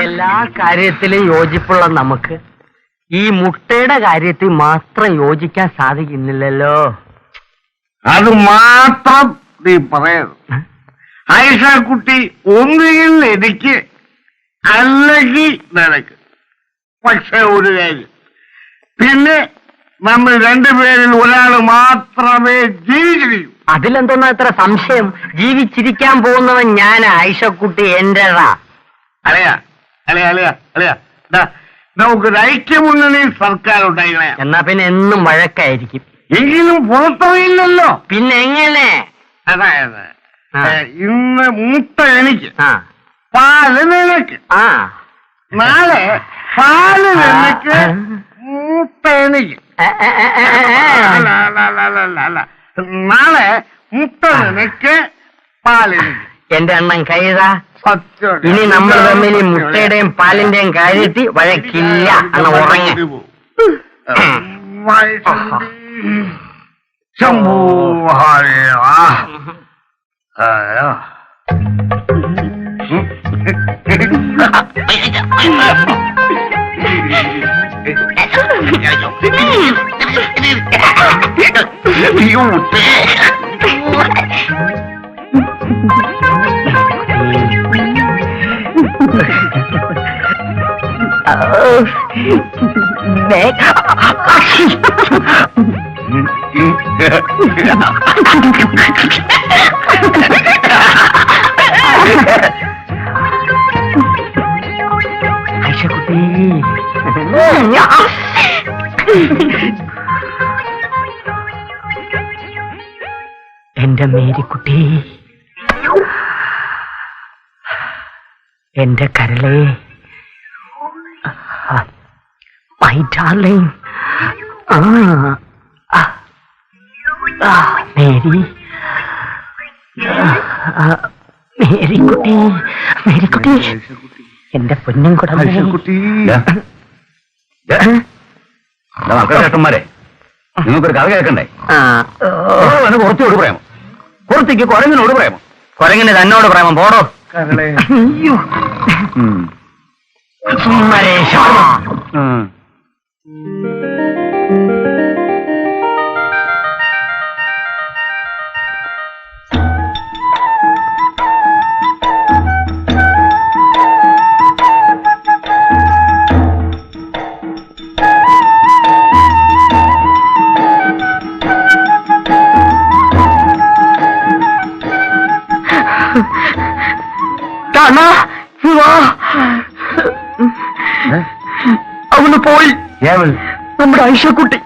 എല്ലാ കാര്യത്തിലും യോജിപ്പുള്ള നമുക്ക് ഈ മുട്ടയുടെ കാര്യത്തിൽ മാത്രം യോജിക്കാൻ സാധിക്കുന്നില്ലല്ലോ. അത് മാത്രം നീ പറയരുത്. ആയിഷക്കുട്ടി ഒന്നുകിൽ എനിക്ക് അല്ലെങ്കിൽ നിനക്ക്. പക്ഷെ ഒരു കാര്യം, പിന്നെ നമ്മൾ രണ്ടുപേരിൽ ഒരാൾ മാത്രമേ ജീവിച്ചിരിക്കൂ. അതിലെന്തോന്നാ ഇത്ര സംശയം? ജീവിച്ചിരിക്കാൻ പോകുന്നവൻ ഞാൻ, ആയിഷക്കുട്ടി എന്റെതാ. അലയാ അലയാ അലയാ അലയാ നമുക്കൊരു ഐക്യമുന്നണി സർക്കാർ ഉണ്ടായിക്കണേ. എന്നാ പിന്നെ എന്നും വഴക്കായിരിക്കും. എങ്കിലും പുറത്തറിയില്ലല്ലോ. പിന്നെ എങ്ങനെ? അതായത് ഇന്ന് മുട്ട എനിക്ക്, ആ പാല് നിനക്ക്. ആ നാളെ പാല് നിനക്ക്, മുട്ട എനിക്ക്. അല്ല അല്ല അല്ല അല്ല അല്ല, നാളെ മുട്ട നിനക്ക്, പാല് എനിക്ക്. എന്റെ അണ്ണൻ കൈത, സത്യം. ഇനി നമ്മൾ തമ്മിൽ മുട്ടയുടെയും പാലിന്റെയും കാര്യത്തിൽ വഴക്കില്ല. അന്ന് ഉറങ്ങ. ശംഭൂ ഹരേ എന്റെ മേരിക്കുട്ടി, എന്റെ കരളേ, മൈ ഡാർലിംഗ്. മേരി, മേരിക്കുട്ടി, മേരിക്കുട്ടി, എന്റെ പൊന്നും കൂടെ ചേട്ടന്മാരെ, നിങ്ങൾക്കൊരു കഥ കേൾക്കണ്ടേ? കുറച്ചോട് പറയാമോ? കുറച്ചേക്ക് കുരങ്ങിനോട് പറയാമോ? കുരങ്ങിന് തന്നോട് പറയാമോ? പോടോ. അവള് പോയി. നമ്മുടെ ഐഷക്കുട്ടി.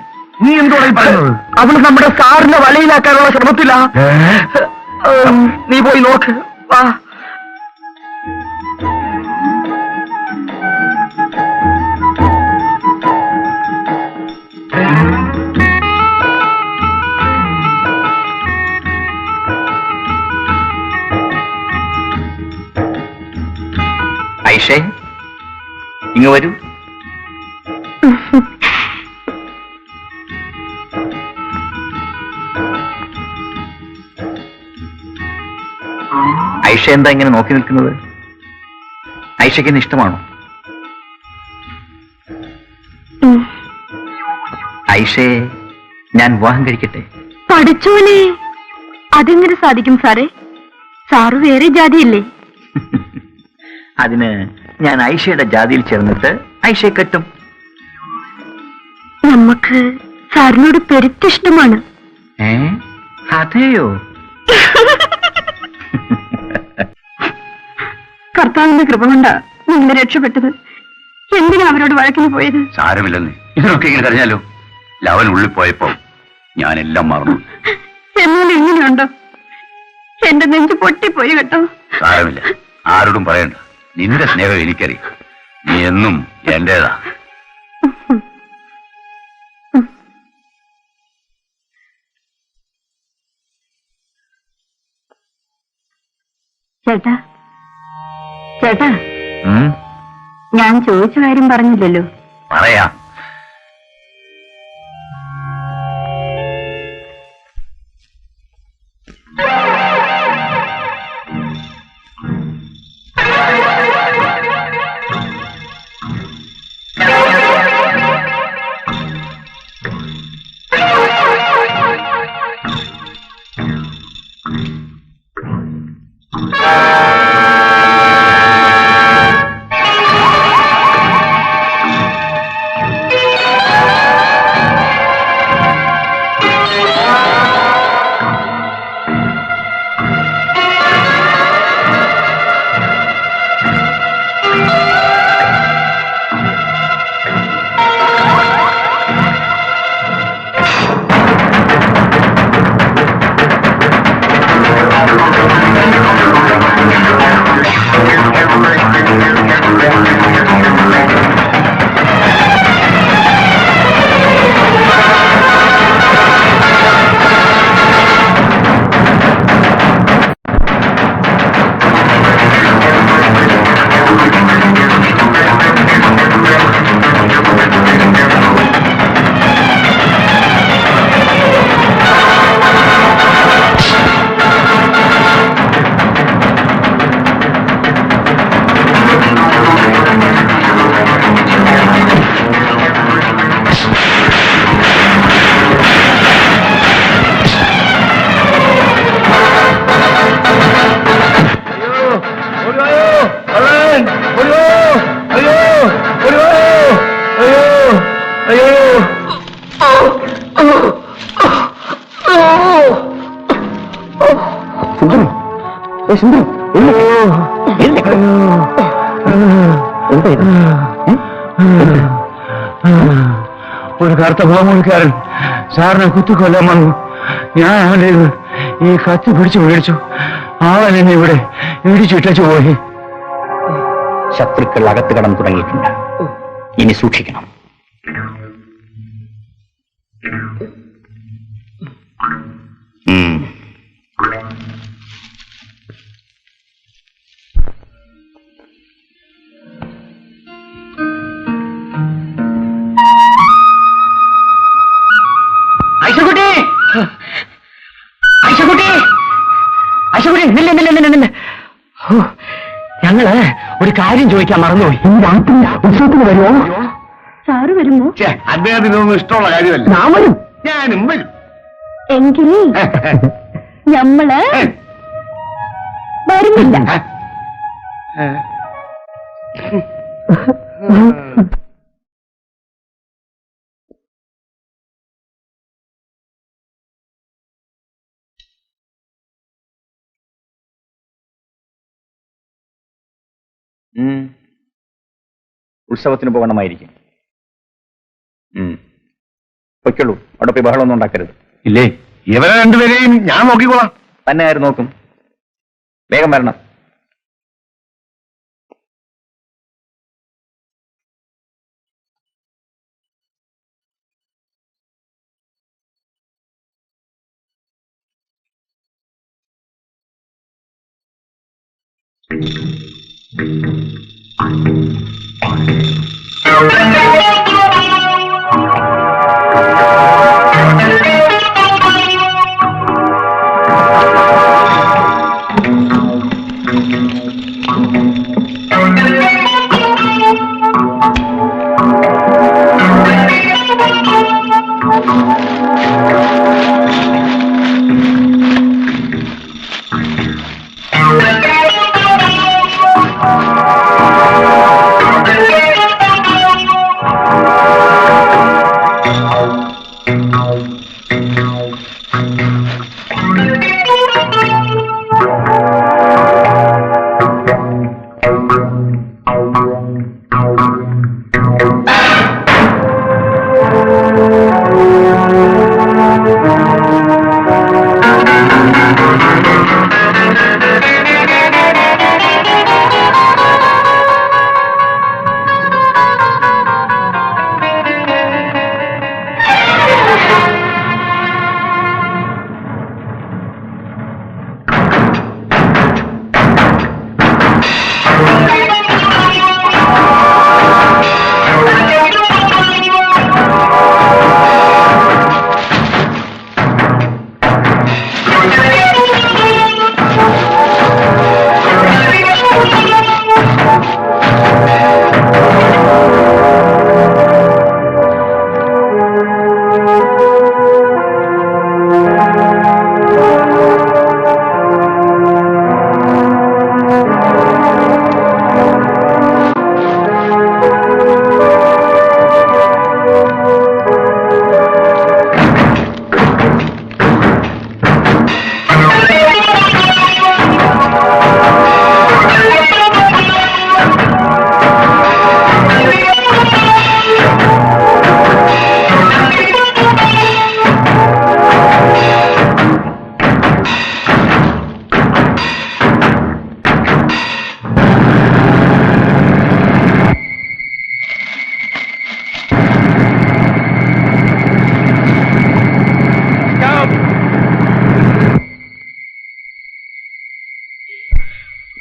നീ എന്തോടായി പറയുന്നത്? അവള് നമ്മുടെ സാറിനെ വലയിലാക്കാനുള്ള ശ്രമത്തിലാ. നീ പോയി നോക്ക്. വാ. ഐഷേ, ഇങ്ങ് വരൂ. ഐഷ എന്താ ഇങ്ങനെ നോക്കി നിൽക്കുന്നത്? ഐഷയ്ക്ക് എന്നെ ഇഷ്ടമാണോ? ഐഷയെ ഞാൻ വിവാഹം കഴിക്കട്ടെ? പഠിച്ചോനെ, അതെങ്ങനെ സാധിക്കും സാറേ? സാറ് വേറെ ജാതിയല്ലേ? അതിന് ഞാൻ ഐഷയുടെ ജാതിയിൽ ചേർന്നിട്ട് ഐഷയെ കെട്ടും. നമുക്ക് സാറിനോട് പെരുത്തിഷ്ടമാണ്. അതെയോ? കർത്താവിന്റെ കൃപ കൊണ്ടാ നിങ്ങൾ രക്ഷപ്പെട്ടത്. എന്തിനാ അവരോട് വഴക്കിന് പോയത്? സാരമില്ലെന്ന്, ഇതിനൊക്കെ ഇങ്ങനെ കരഞ്ഞാലോ? ലവൻ ഉള്ളിൽ പോയപ്പോ ഞാനെല്ലാം മറന്നു. എന്നാൽ എങ്ങനെയുണ്ടോ? എന്റെ നെഞ്ച് പൊട്ടിപ്പോയി കേട്ടോ. സാരമില്ല, ആരോടും പറയണ്ട. നിന്റെ സ്നേഹം എനിക്കറിയാം. നീ എന്നും എന്റേതാ. ചേട്ടാ, ചേട്ടാ, ഞാൻ ചോദിച്ച കാര്യം പറഞ്ഞില്ലല്ലോ. പറയാം. ഒരു കറുത്ത ഭൂമുഖക്കാരൻ സാറിനെ കുത്തിക്കൊല്ലാൻ വന്നു. ഞാൻ അവന്റെ ഈ കത്തി പിടിച്ചു മേടിച്ചു. അവൻ എന്നെ ഇവിടെ ഇടിച്ചിട്ടു പോയി. ശത്രുക്കൾ അകത്ത് കടന്നു തുടങ്ങിയിട്ടുണ്ട്. ഇനി സൂക്ഷിക്കണം. ഐശക്കുട്ടി, ഐശക്കുട്ടി, ഐശക്കുട്ടി, നില്ല നില്ല നില്ല നില്ല. ഞങ്ങള് ഒരു കാര്യം ചോദിക്കാൻ മറന്നുപോയി. ഈ രാത്രി ഉത്സവത്തിന് വരുമോ? സാറ് വരുമോ? അദ്ദേഹത്തിനൊന്നും ഇഷ്ടമുള്ള കാര്യമല്ല. ഞാൻ വരും. ഞാനും വരും. എങ്കിൽ ഞമ്മള് വരുന്നില്ല. ഉത്സവത്തിന് പോകണമായിരിക്കും. പൊയ്ക്കുള്ളൂ. അവിടെ പോയി ബഹളമൊന്നും ഉണ്ടാക്കരുത്. ഇല്ലേ, ഇവരെ രണ്ടുപേരെയും ഞാൻ നോക്കിക്കോളാം. തന്നെ ആര് നോക്കും? വേഗം വരണം.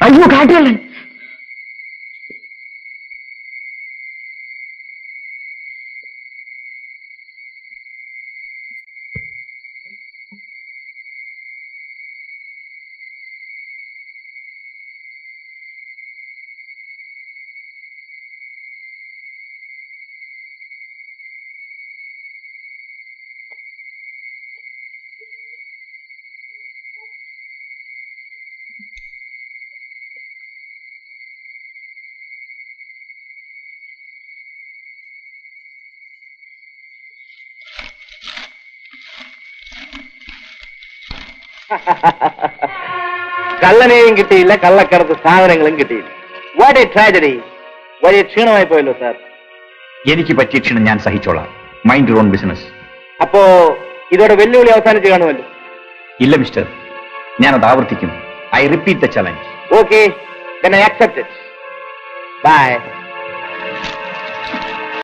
അയ്യോ, കാട്ടുകള്ളൻ. കള്ളനെയും കിട്ടിയില്ല, കള്ളക്കടത്ത് സാധനങ്ങളും കിട്ടിയില്ല. What a tragedy. വലിയ ക്ഷീണമായി പോയല്ലോ സാർ. എനിക്ക് പറ്റിയ ക്ഷീണം ഞാൻ സഹിച്ചോളാം. Mind your own business. അപ്പോ ഇതോടെ വെല്ലുവിളി അവസാനിച്ച് കാണുമല്ലോ. ഇല്ല മിസ്റ്റർ, ഞാനത് ആവർത്തിക്കും. I repeat the challenge. Okay, then I accept it. Bye.